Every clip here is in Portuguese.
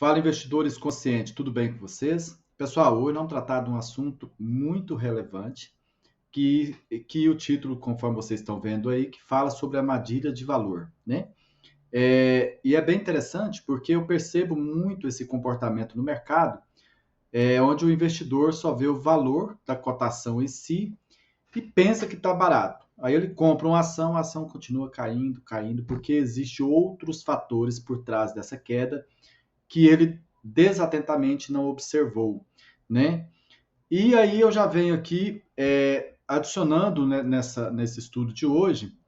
Fala, investidores conscientes, tudo bem com vocês? Pessoal, hoje vamos tratar de um assunto muito relevante, que, que o título, conforme vocês estão vendo aí, que fala sobre a armadilha de valor, né? E é bem interessante porque eu percebo muito esse comportamento no mercado, onde o investidor só vê o valor da cotação em si e pensa que está barato. Aí ele compra uma ação, a ação continua caindo, caindo, porque existem outros fatores por trás dessa queda que ele desatentamente não observou, né? E aí eu já venho aqui adicionando, né, nesse estudo de hoje,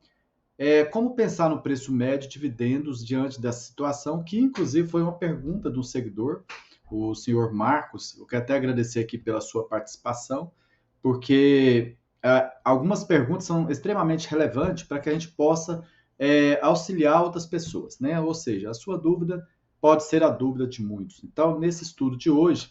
como pensar no preço médio de dividendos diante dessa situação, que inclusive foi uma pergunta de um seguidor, o senhor Marcos. Eu quero até agradecer aqui pela sua participação, porque algumas perguntas são extremamente relevantes para que a gente possa auxiliar outras pessoas, né? Ou seja, a sua dúvida pode ser a dúvida de muitos. Então, nesse estudo de hoje,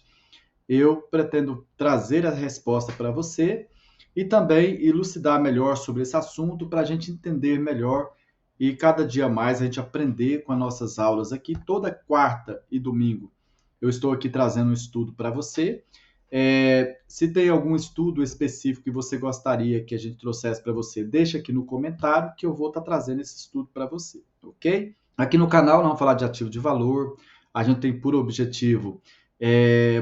eu pretendo trazer a resposta para você e também elucidar melhor sobre esse assunto para a gente entender melhor e cada dia mais a gente aprender com as nossas aulas aqui. Toda quarta e domingo eu estou aqui trazendo um estudo para você. Se tem algum estudo específico que você gostaria que a gente trouxesse para você, deixa aqui no comentário que eu vou estar trazendo esse estudo para você, ok? Aqui no canal não vamos falar de ativo de valor, a gente tem por objetivo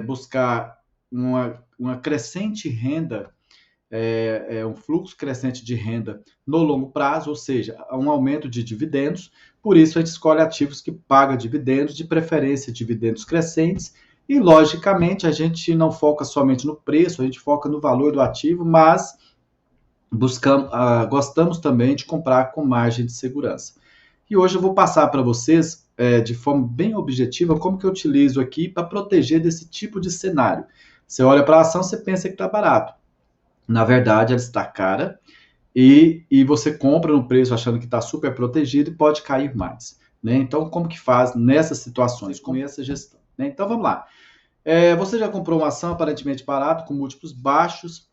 buscar uma crescente renda, um fluxo crescente de renda no longo prazo, ou seja, um aumento de dividendos. Por isso, a gente escolhe ativos que pagam dividendos, de preferência dividendos crescentes, e, logicamente, a gente não foca somente no preço, a gente foca no valor do ativo, mas gostamos também de comprar com margem de segurança. E hoje eu vou passar para vocês, de forma bem objetiva, como que eu utilizo aqui para proteger desse tipo de cenário. Você olha para a ação, você pensa que está barato. Na verdade, ela está cara e você compra no preço achando que está super protegido e pode cair mais, né? Então, como que faz nessas situações, com essa gestão, né? Então, vamos lá. Você já comprou uma ação aparentemente barata, com múltiplos baixos,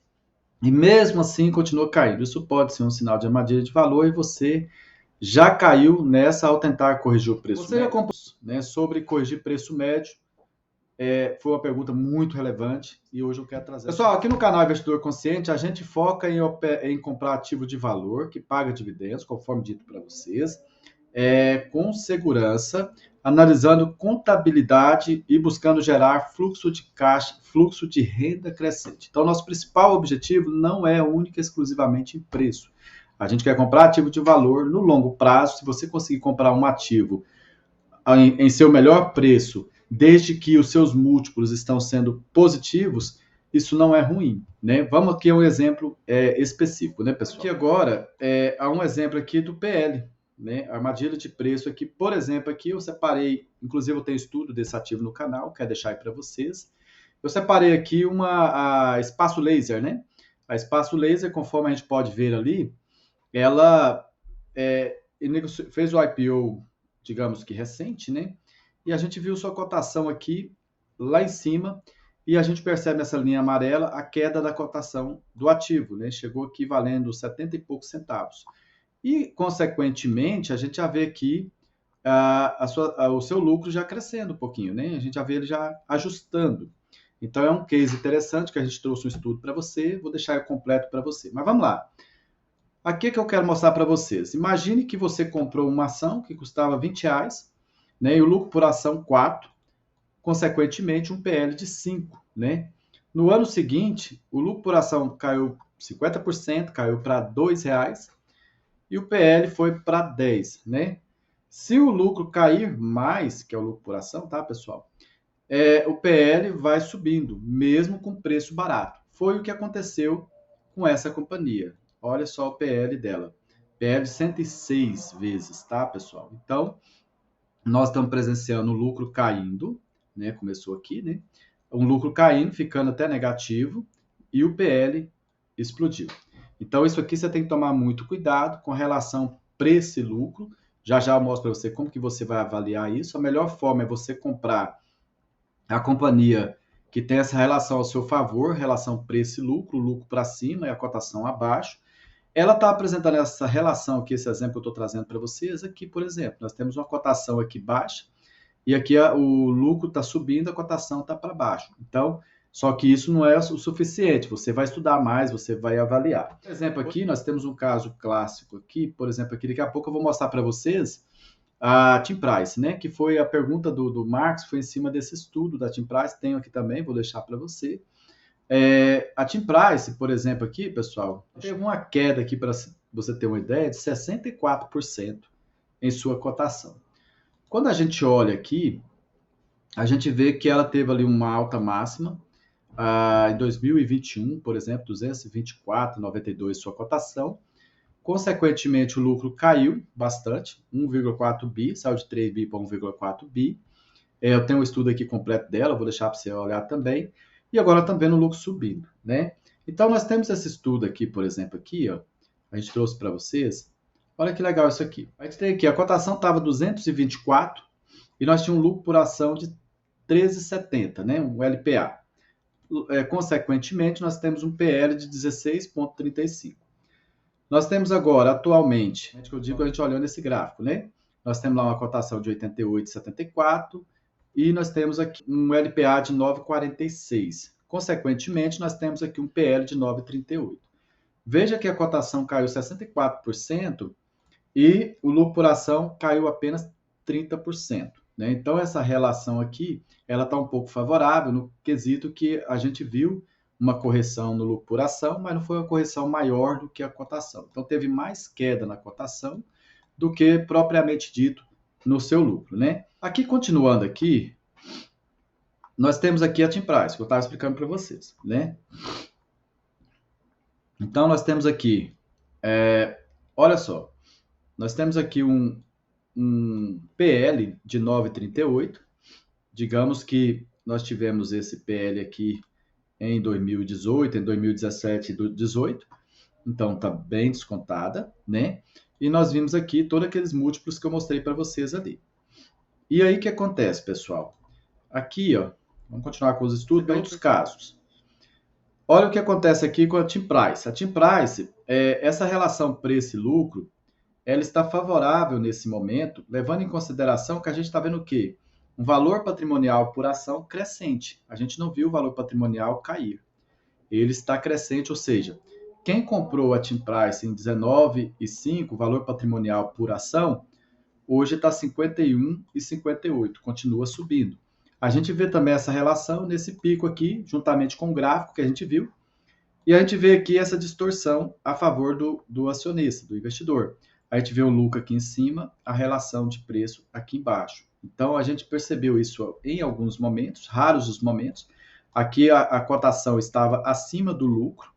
e mesmo assim continua caindo. Isso pode ser um sinal de armadilha de valor e você já caiu nessa ao tentar corrigir o preço médio. Você já comprou, né, sobre corrigir preço médio? Foi uma pergunta muito relevante e hoje eu quero trazer. Pessoal, aqui no canal Investidor Consciente, a gente foca em comprar ativo de valor que paga dividendos, conforme dito para vocês, com segurança, analisando contabilidade e buscando gerar fluxo de caixa, fluxo de renda crescente. Então, nosso principal objetivo não é única e exclusivamente em preço. A gente quer comprar ativo de valor no longo prazo. Se você conseguir comprar um ativo em seu melhor preço, desde que os seus múltiplos estão sendo positivos, isso não é ruim, né? Vamos aqui a um exemplo específico, né, pessoal? Aqui agora, há um exemplo aqui do PL, né? Armadilha de preço aqui, por exemplo, aqui eu separei, inclusive eu tenho estudo desse ativo no canal, quero deixar aí para vocês. Eu separei aqui a Espaço Laser, né? A Espaço Laser, conforme a gente pode ver ali, ela fez o IPO, digamos que recente, né? E a gente viu sua cotação aqui lá em cima e a gente percebe nessa linha amarela a queda da cotação do ativo, né? Chegou aqui valendo 70 e poucos centavos. E, consequentemente, a gente já vê aqui o seu lucro já crescendo um pouquinho, né? A gente já vê ele já ajustando. Então, é um case interessante que a gente trouxe um estudo para você, vou deixar completo para você. Mas vamos lá. Aqui que eu quero mostrar para vocês. Imagine que você comprou uma ação que custava R$20, né, e o lucro por ação 4, consequentemente um PL de 5. Né? No ano seguinte, o lucro por ação caiu 50%, caiu para R$2, e o PL foi para 10. Né? Se o lucro cair mais, que é o lucro por ação, tá, pessoal? O PL vai subindo, mesmo com preço barato. Foi o que aconteceu com essa companhia. Olha só o PL dela. PL 106 vezes, tá, pessoal? Então, nós estamos presenciando o lucro caindo, né? Começou aqui, né? Um lucro caindo, ficando até negativo, e o PL explodiu. Então, isso aqui você tem que tomar muito cuidado com relação preço e lucro. Já já eu mostro para você como que você vai avaliar isso. A melhor forma é você comprar a companhia que tem essa relação ao seu favor, relação preço e lucro, o lucro para cima e a cotação abaixo. Ela está apresentando essa relação aqui, esse exemplo que eu estou trazendo para vocês aqui, por exemplo. Nós temos uma cotação aqui baixa, e aqui o lucro está subindo, a cotação está para baixo. Então, só que isso não é o suficiente, você vai estudar mais, você vai avaliar. Por exemplo, aqui nós temos um caso clássico aqui, por exemplo, aqui daqui a pouco eu vou mostrar para vocês a Team Price, né? Que foi a pergunta do Marx, foi em cima desse estudo da Team Price, tenho aqui também, vou deixar para você. A Team Price, por exemplo, aqui, pessoal, teve uma queda aqui, para você ter uma ideia, de 64% em sua cotação. Quando a gente olha aqui, a gente vê que ela teve ali uma alta máxima, em 2021, por exemplo, 224,92 sua cotação. Consequentemente, o lucro caiu bastante, 1,4 bi, saiu de 3 bi para 1,4 bi. Eu tenho um estudo aqui completo dela, vou deixar para você olhar também. E agora estamos vendo o lucro subindo, né? Então, nós temos esse estudo aqui, por exemplo, aqui, ó, a gente trouxe para vocês. Olha que legal isso aqui. A gente tem aqui, a cotação estava 224 e nós tínhamos um lucro por ação de 13,70, né? Um LPA. Consequentemente, nós temos um PL de 16,35. Nós temos agora, atualmente, que eu digo a gente olhando esse gráfico, né? Nós temos lá uma cotação de 88,74 e nós temos aqui um LPA de 9,46. Consequentemente, nós temos aqui um PL de 9,38. Veja que a cotação caiu 64% e o lucro por ação caiu apenas 30%. Né? Então, essa relação aqui, ela está um pouco favorável no quesito que a gente viu uma correção no lucro por ação, mas não foi uma correção maior do que a cotação. Então, teve mais queda na cotação do que propriamente dito no seu lucro, né? Aqui, continuando aqui, nós temos aqui a Team Price, que eu estava explicando para vocês, né? Então, nós temos aqui, olha só, nós temos aqui um PL de 9,38. Digamos que nós tivemos esse PL aqui em 2018, em 2017 e 2018. Então, está bem descontada, né? E nós vimos aqui todos aqueles múltiplos que eu mostrei para vocês ali. E aí, o que acontece, pessoal? Aqui, ó, vamos continuar com os estudos, outros casos. Olha o que acontece aqui com a Team Price. A Team Price, essa relação preço e lucro, ela está favorável nesse momento, levando em consideração que a gente está vendo o quê? Um valor patrimonial por ação crescente. A gente não viu o valor patrimonial cair. Ele está crescente, ou seja, quem comprou a Team Price em 19,5, o valor patrimonial por ação, hoje está 51,58, continua subindo. A gente vê também essa relação nesse pico aqui, juntamente com o gráfico que a gente viu, e a gente vê aqui essa distorção a favor do acionista, do investidor. A gente vê o lucro aqui em cima, a relação de preço aqui embaixo. Então, a gente percebeu isso em alguns momentos, raros os momentos. Aqui a cotação estava acima do lucro.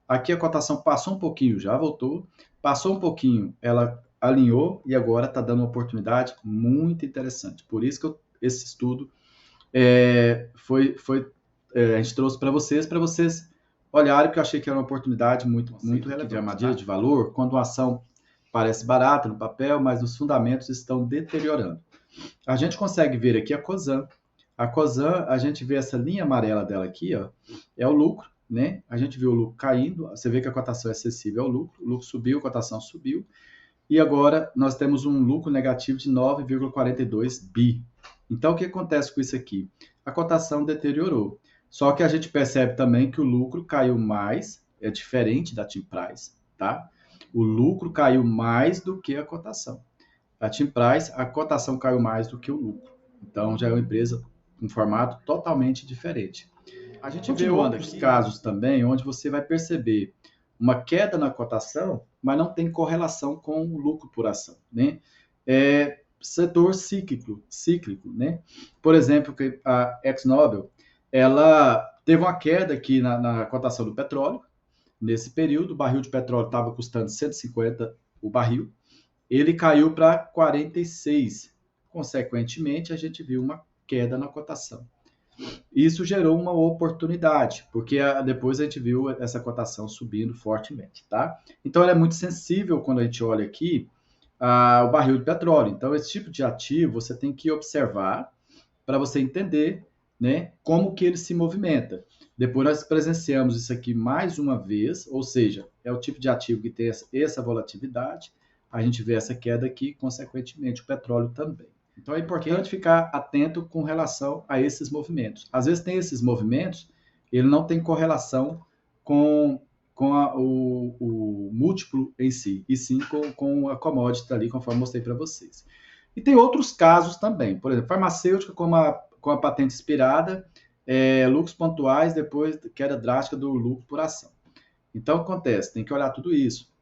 Aqui a cotação passou um pouquinho, já voltou. Passou um pouquinho, ela alinhou e agora está dando uma oportunidade muito interessante. Por isso que esse estudo a gente trouxe para vocês olharem, porque eu achei que era uma oportunidade muito relevante. De armadilha de valor, quando uma ação parece barata no papel, mas os fundamentos estão deteriorando. A gente consegue ver aqui a Cosan. A Cosan, a gente vê essa linha amarela dela aqui, ó, é o lucro, né? A gente vê o lucro caindo, você vê que a cotação é acessível ao lucro, o lucro subiu, a cotação subiu, e agora nós temos um lucro negativo de 9,42 bi. Então, o que acontece com isso aqui? A cotação deteriorou. Só que a gente percebe também que o lucro caiu mais, é diferente da Team Price, tá? O lucro caiu mais do que a cotação. A Team Price, a cotação caiu mais do que o lucro. Então, já é uma empresa com formato totalmente diferente. A gente vê outros casos também, onde você vai perceber uma queda na cotação, mas não tem correlação com o lucro por ação, né? Setor cíclico, né? Por exemplo, a ExxonMobil, ela teve uma queda aqui na cotação do petróleo. Nesse período, o barril de petróleo estava custando 150 o barril. Ele caiu para 46. Consequentemente, a gente viu uma queda na cotação. Isso gerou uma oportunidade, porque depois a gente viu essa cotação subindo fortemente, tá? Então, ela é muito sensível quando a gente olha aqui o barril de petróleo. Então, esse tipo de ativo você tem que observar para você entender, né, como que ele se movimenta. Depois nós presenciamos isso aqui mais uma vez, ou seja, é o tipo de ativo que tem essa volatilidade, a gente vê essa queda aqui, consequentemente o petróleo também. Então é Ok? importante ficar atento com relação a esses movimentos. Às vezes tem esses movimentos, ele não tem correlação com, o múltiplo em si, e sim com a commodity ali, conforme mostrei para vocês. E tem outros casos também, por exemplo, farmacêutica com a patente expirada, lucros pontuais depois queda drástica do lucro por ação. Então, acontece, tem que olhar tudo isso.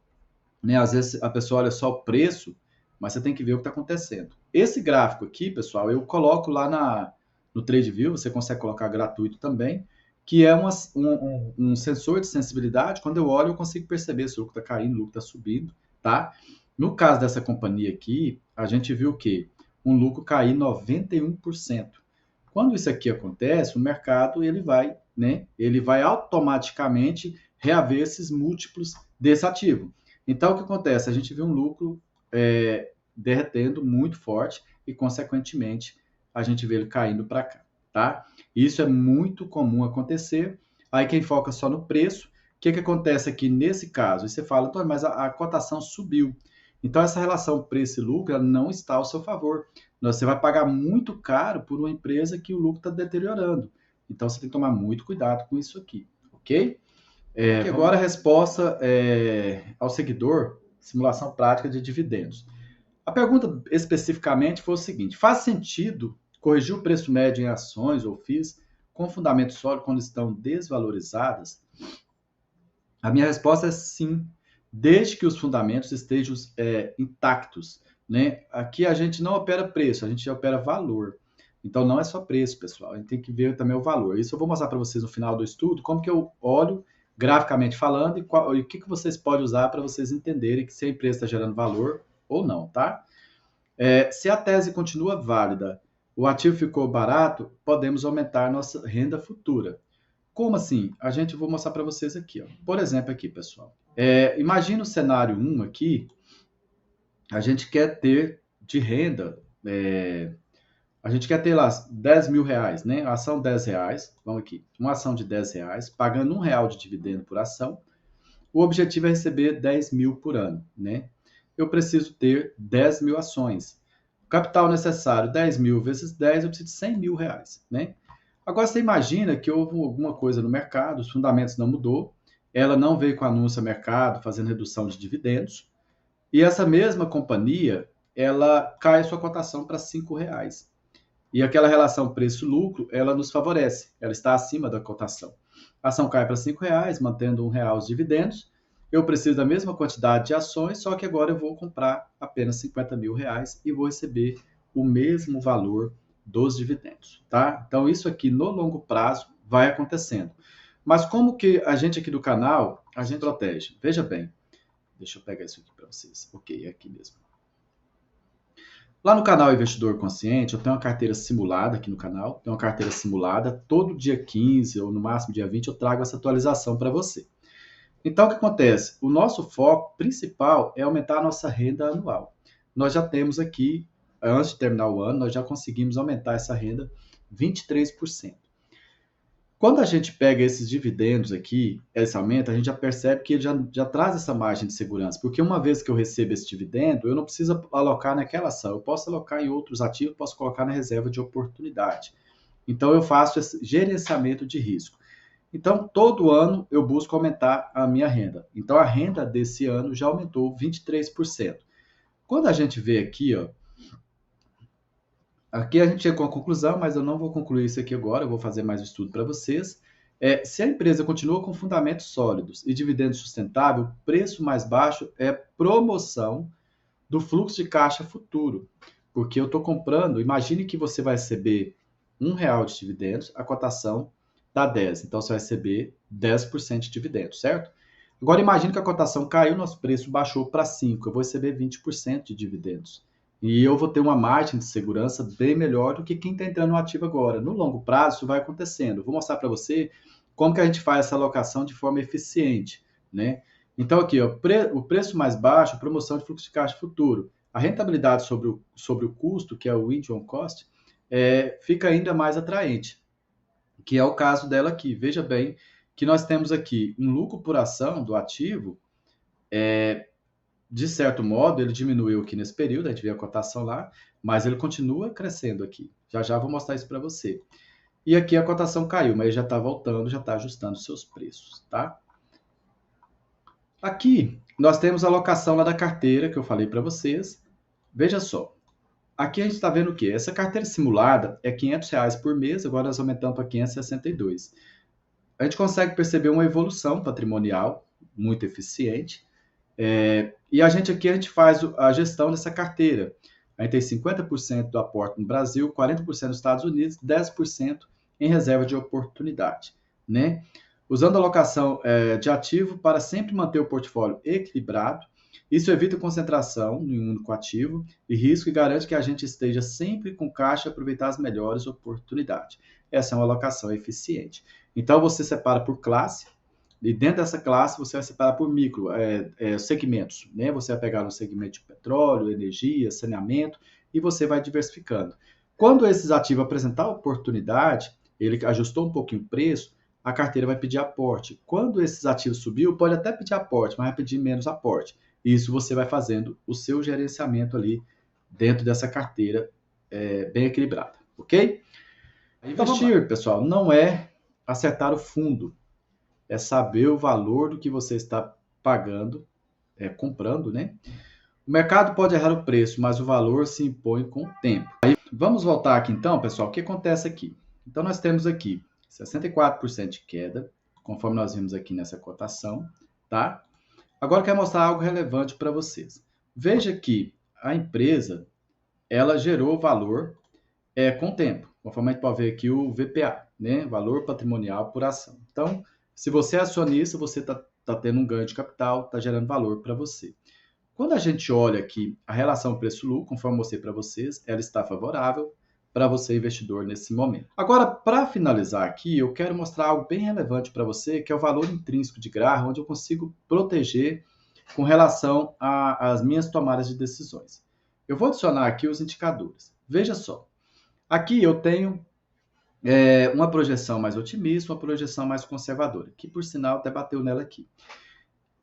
Né? Às vezes a pessoa olha só o preço, mas você tem que ver o que está acontecendo. Esse gráfico aqui, pessoal, eu coloco lá no TradeView, você consegue colocar gratuito também, que é um sensor de sensibilidade. Quando eu olho, eu consigo perceber se o lucro está caindo, o lucro está subindo, tá? No caso dessa companhia aqui, a gente viu que um lucro cair 91%. Quando isso aqui acontece, o mercado ele vai, né? Ele vai automaticamente reaver esses múltiplos desse ativo. Então, o que acontece? A gente vê um lucro derretendo muito forte e, consequentemente, a gente vê ele caindo para cá, tá? Isso é muito comum acontecer. Aí, quem foca só no preço, o que acontece aqui nesse caso? E você fala, mas a cotação subiu. Então, essa relação preço e lucro ela não está ao seu favor. Você vai pagar muito caro por uma empresa que o lucro está deteriorando. Então, você tem que tomar muito cuidado com isso aqui, ok? Aqui agora a resposta ao seguidor, simulação prática de dividendos. A pergunta especificamente foi o seguinte: faz sentido corrigir o preço médio em ações ou FIIs com fundamento sólido quando estão desvalorizadas? A minha resposta é sim, desde que os fundamentos estejam intactos. Né? Aqui a gente não opera preço, a gente opera valor. Então não é só preço, pessoal. A gente tem que ver também o valor. Isso eu vou mostrar para vocês no final do estudo, como que eu olho graficamente falando e o que vocês podem usar para vocês entenderem que se a empresa está gerando valor ou não, tá? Se a tese continua válida, o ativo ficou barato, podemos aumentar nossa renda futura. Como assim? A gente vou mostrar para vocês aqui, ó. Por exemplo, aqui, pessoal. Imagina o cenário 1 aqui, a gente quer ter de renda, a gente quer ter lá 10 mil reais, né? A ação 10 reais, vamos aqui, uma ação de 10 reais, pagando R$ 1 de dividendo por ação. O objetivo é receber 10 mil por ano, né? Eu preciso ter 10 mil ações. O capital necessário, 10 mil vezes 10, eu preciso de 100 mil reais, né? Agora, você imagina que houve alguma coisa no mercado, os fundamentos não mudou, ela não veio com anúncio ao mercado fazendo redução de dividendos, e essa mesma companhia, ela cai a sua cotação para R$ 5. E aquela relação preço-lucro, ela nos favorece, ela está acima da cotação. A ação cai para R$ 5, mantendo R$ 1 os dividendos. Eu preciso da mesma quantidade de ações, só que agora eu vou comprar apenas 50 mil reais e vou receber o mesmo valor dos dividendos, tá? Então isso aqui no longo prazo vai acontecendo. Mas como que a gente aqui do canal, a gente protege? Veja bem, deixa eu pegar isso aqui para vocês. Ok, é aqui mesmo. Lá no canal Investidor Consciente, eu tenho uma carteira simulada aqui no canal. Tem uma carteira simulada. Todo dia 15 ou no máximo dia 20 eu trago essa atualização para você. Então, o que acontece? O nosso foco principal é aumentar a nossa renda anual. Nós já temos aqui, antes de terminar o ano, nós já conseguimos aumentar essa renda 23%. Quando a gente pega esses dividendos aqui, esse aumento, a gente já percebe que ele já traz essa margem de segurança, porque uma vez que eu recebo esse dividendo, eu não preciso alocar naquela ação, eu posso alocar em outros ativos, posso colocar na reserva de oportunidade. Então, eu faço esse gerenciamento de risco. Então, todo ano eu busco aumentar a minha renda. Então, a renda desse ano já aumentou 23%. Quando a gente vê aqui, ó, aqui a gente chega com a conclusão, mas eu não vou concluir isso aqui agora, eu vou fazer mais um estudo para vocês. Se a empresa continua com fundamentos sólidos e dividendo sustentável, o preço mais baixo é promoção do fluxo de caixa futuro. Porque eu estou comprando, imagine que você vai receber R$ 1 de dividendos, a cotação dá 10, então você vai receber 10% de dividendos, certo? Agora imagine que a cotação caiu, nosso preço baixou para 5, eu vou receber 20% de dividendos. E eu vou ter uma margem de segurança bem melhor do que quem está entrando no ativo agora. No longo prazo, isso vai acontecendo. Eu vou mostrar para você como que a gente faz essa alocação de forma eficiente, né? Então, aqui, ó, o preço mais baixo, promoção de fluxo de caixa futuro. A rentabilidade sobre o custo, que é o yield on cost, fica ainda mais atraente, que é o caso dela aqui. Veja bem que nós temos aqui um lucro por ação do ativo de certo modo, ele diminuiu aqui nesse período, a gente vê a cotação lá, mas ele continua crescendo aqui. Já já vou mostrar isso para você. E aqui a cotação caiu, mas já está voltando, já está ajustando seus preços, tá? Aqui nós temos a alocação lá da carteira que eu falei para vocês. Veja só, aqui a gente está vendo o quê? Essa carteira simulada é R$ 500 por mês, agora nós aumentamos para 562. A gente consegue perceber uma evolução patrimonial muito eficiente. E a gente faz a gestão dessa carteira. A gente tem 50% do aporte no Brasil, 40% nos Estados Unidos, 10% em reserva de oportunidade, né? Usando a alocação de ativo para sempre manter o portfólio equilibrado, isso evita concentração em um único ativo e risco e garante que a gente esteja sempre com caixa e aproveitar as melhores oportunidades. Essa é uma alocação eficiente. Então, você separa por classe, e dentro dessa classe você vai separar por micro segmentos, né? Você vai pegar no segmento de petróleo, energia, saneamento e você vai diversificando. Quando esses ativos apresentar oportunidade, ele ajustou um pouquinho o preço, a carteira vai pedir aporte. Quando esses ativos subiu, pode até pedir aporte, mas vai pedir menos aporte. Isso você vai fazendo o seu gerenciamento ali dentro dessa carteira bem equilibrada, ok? Investir, pessoal, não é acertar o fundo, é saber o valor do que você está pagando, comprando, né? O mercado pode errar o preço, mas o valor se impõe com o tempo. Aí, vamos voltar aqui então, pessoal, o que acontece aqui? Então, nós temos aqui 64% de queda, conforme nós vimos aqui nessa cotação, tá? Agora eu quero mostrar algo relevante para vocês. Veja que a empresa, ela gerou valor com o tempo, conforme a gente pode ver aqui o VPA, né? Valor patrimonial por ação. Então, se você é acionista, você está tendo um ganho de capital, está gerando valor para você. Quando a gente olha aqui a relação preço-lucro, conforme eu mostrei para vocês, ela está favorável para você, investidor, nesse momento. Agora, para finalizar aqui, eu quero mostrar algo bem relevante para você, que é o valor intrínseco de Graham, onde eu consigo proteger com relação às minhas tomadas de decisões. Eu vou adicionar aqui os indicadores. Veja só, aqui eu tenho uma projeção mais otimista, uma projeção mais conservadora, que por sinal até bateu nela aqui.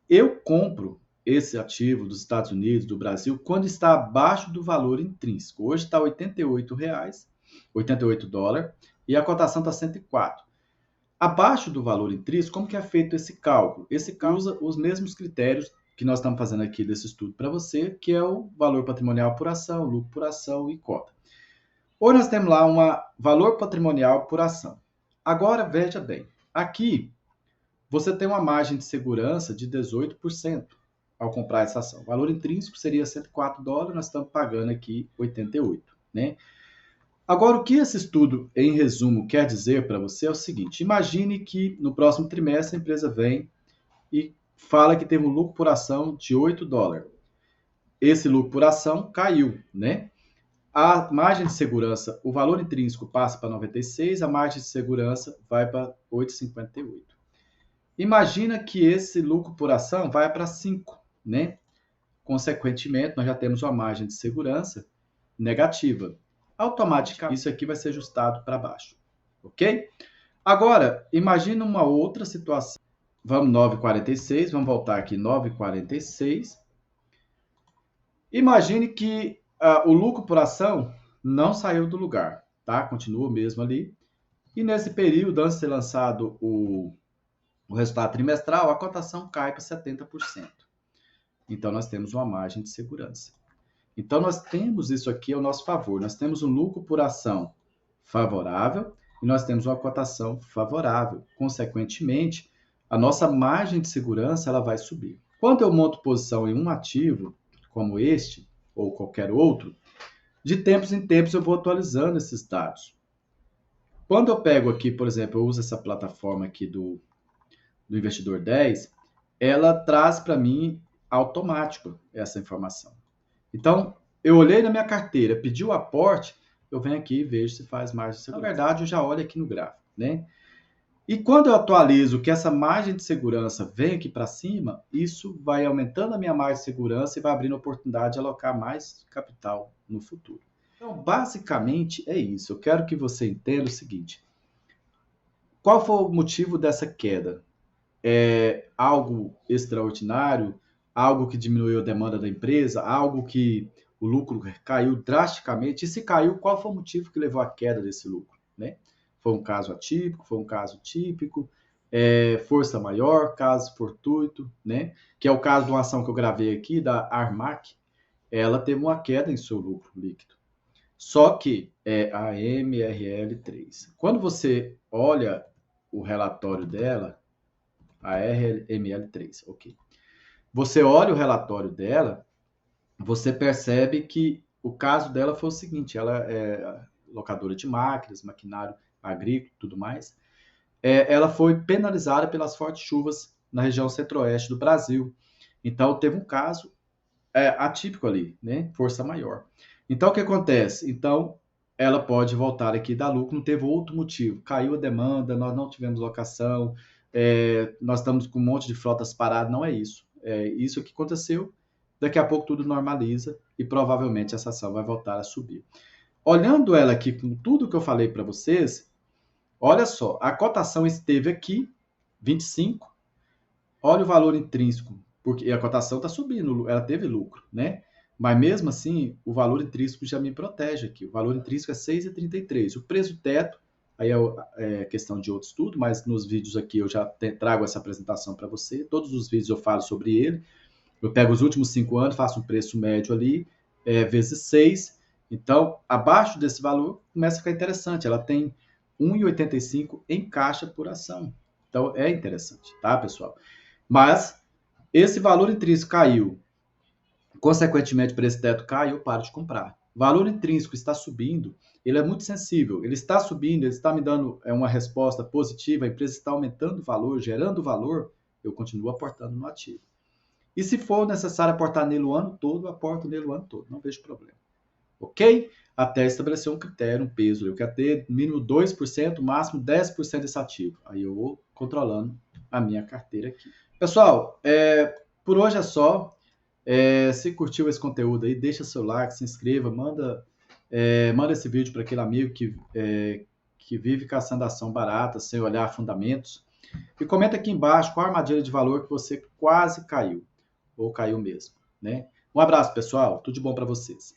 Eu compro esse ativo dos Estados Unidos, do Brasil, quando está abaixo do valor intrínseco. Hoje está R$ 88, 88 dólares, e a cotação está 104. Abaixo do valor intrínseco, como que é feito esse cálculo? Esse cálculo usa os mesmos critérios que nós estamos fazendo aqui desse estudo para você, que é o valor patrimonial por ação, lucro por ação e cota. Hoje nós temos lá um valor patrimonial por ação. Agora, veja bem, aqui você tem uma margem de segurança de 18% ao comprar essa ação. O valor intrínseco seria 104 dólares, nós estamos pagando aqui 88, né? Agora, o que esse estudo, em resumo, quer dizer para você é o seguinte: imagine que no próximo trimestre a empresa vem e fala que teve um lucro por ação de 8 dólares. Esse lucro por ação caiu, né? A margem de segurança, o valor intrínseco passa para 96, a margem de segurança vai para 8,58. Imagina que esse lucro por ação vai para 5, né? Consequentemente, nós já temos uma margem de segurança negativa. Automaticamente, isso aqui vai ser ajustado para baixo, ok? Agora, imagina uma outra situação. Vamos 9,46, vamos voltar aqui 9,46. Imagine que o lucro por ação não saiu do lugar, tá? Continua mesmo ali. E nesse período, antes de ser lançado o resultado trimestral, a cotação cai para 70%. Então, nós temos uma margem de segurança. Então, nós temos isso aqui ao nosso favor. Nós temos um lucro por ação favorável e nós temos uma cotação favorável. Consequentemente, a nossa margem de segurança ela vai subir. Quando eu monto posição em um ativo, como este ou qualquer outro, de tempos em tempos eu vou atualizando esses dados. Quando eu pego aqui, por exemplo, eu uso essa plataforma aqui do Investidor 10, ela traz para mim automático essa informação. Então, eu olhei na minha carteira, pedi o aporte, eu venho aqui e vejo se faz margem de segurança. Na verdade, eu já olho aqui no gráfico, né? E quando eu atualizo que essa margem de segurança vem aqui para cima, isso vai aumentando a minha margem de segurança e vai abrindo a oportunidade de alocar mais capital no futuro. Então, basicamente é isso. Eu quero que você entenda o seguinte: qual foi o motivo dessa queda? É algo extraordinário? algo que diminuiu a demanda da empresa, algo que o lucro caiu drasticamente. E se caiu, qual foi o motivo que levou à queda desse lucro, né? Foi um caso atípico, foi um caso típico, força maior, caso fortuito, né? Que é o caso de uma ação que eu gravei aqui, da Armac. Ela teve uma queda em seu lucro líquido. Só que é a MRL3. Quando você olha o relatório dela, a RML3, ok. Você olha o relatório dela, você percebe que o caso dela foi o seguinte: ela é locadora de máquinas, maquinário agrícola e tudo mais. Ela foi penalizada pelas fortes chuvas na região centro-oeste do Brasil. Então, teve um caso atípico ali, né? Força maior. Então, o que acontece? Então, ela pode voltar aqui e dar lucro, não teve outro motivo. Caiu a demanda, nós não tivemos locação, nós estamos com um monte de frotas paradas, não é isso. É isso que aconteceu, daqui a pouco tudo normaliza e provavelmente essa ação vai voltar a subir. Olhando ela aqui com tudo que eu falei para vocês, olha só, a cotação esteve aqui, 25, olha o valor intrínseco, porque a cotação está subindo, ela teve lucro, né? Mas mesmo assim, o valor intrínseco já me protege aqui. O valor intrínseco é 6,33. O preço teto, aí é questão de outro estudo, mas nos vídeos aqui eu já trago essa apresentação para você. Todos os vídeos eu falo sobre ele. Eu pego os últimos 5 anos, faço um preço médio ali, vezes 6. Então, abaixo desse valor, começa a ficar interessante. Ela tem 1,85 em caixa por ação. Então, é interessante, tá, pessoal? Mas esse valor intrínseco caiu, consequentemente o preço teto cai, eu paro de comprar. O valor intrínseco está subindo, ele é muito sensível, ele está subindo, ele está me dando uma resposta positiva, a empresa está aumentando o valor, gerando valor, eu continuo aportando no ativo. E se for necessário aportar nele o ano todo, eu aporto nele o ano todo, não vejo problema. Ok? Até estabelecer um critério, um peso. Eu quero ter mínimo 2%, máximo 10% desse ativo. Aí eu vou controlando a minha carteira aqui. Pessoal, por hoje é só. Se curtiu esse conteúdo aí, deixa seu like, se inscreva, manda esse vídeo para aquele amigo que vive caçando ação barata, sem olhar fundamentos. E comenta aqui embaixo qual a armadilha de valor que você quase caiu, ou caiu mesmo, né? Um abraço, pessoal. Tudo de bom para vocês.